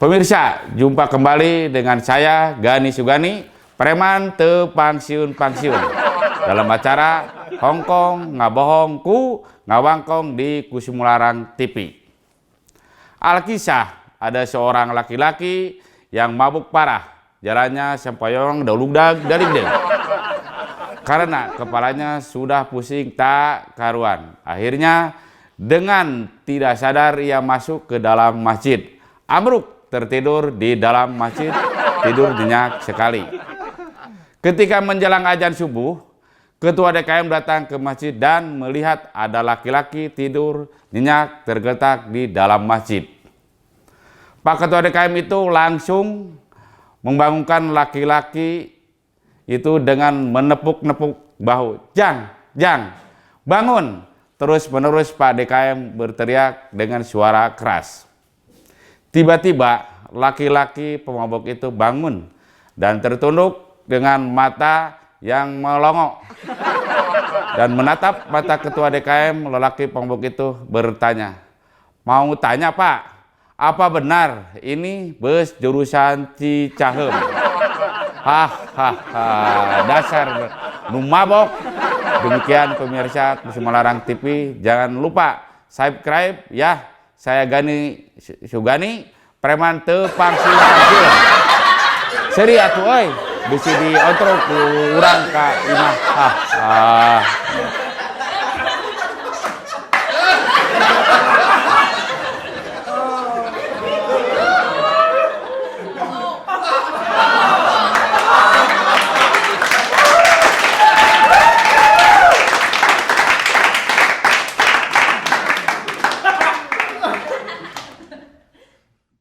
Pemirsa, jumpa kembali dengan saya Gani Sugani, preman teu pangsiun-pangsiun, dalam acara Hongkong ngabohong ku ngawangkong di Kusumularang TV. Alkisah, ada seorang laki-laki yang mabuk parah, jalannya sempoyong daulugdag dari deng. Karena kepalanya sudah pusing tak karuan. Akhirnya dengan tidak sadar ia masuk ke dalam masjid. Amruk tertidur di dalam masjid, tidur nyenyak sekali. Ketika menjelang azan subuh, ketua DKM datang ke masjid dan melihat ada laki-laki tidur nyenyak tergeletak di dalam masjid. Pak ketua DKM itu langsung membangunkan laki-laki itu dengan menepuk-nepuk bahu. Jang, bangun! Terus-menerus Pak DKM berteriak dengan suara keras. Tiba-tiba laki-laki pemabuk itu bangun dan tertunduk dengan mata yang melongo dan menatap mata ketua DKM. Lelaki pemabuk itu bertanya, "Mau tanya Pak, apa benar ini bus jurusan Cicahem?" Hahaha, dasar nu mabok. Demikian pemirsa Kusumularang TV, jangan lupa subscribe ya. Saya Gani Sugani, preman teu pangsiun-pangsiun. Seri atuh euy, bisi diontro ku urang ka imah.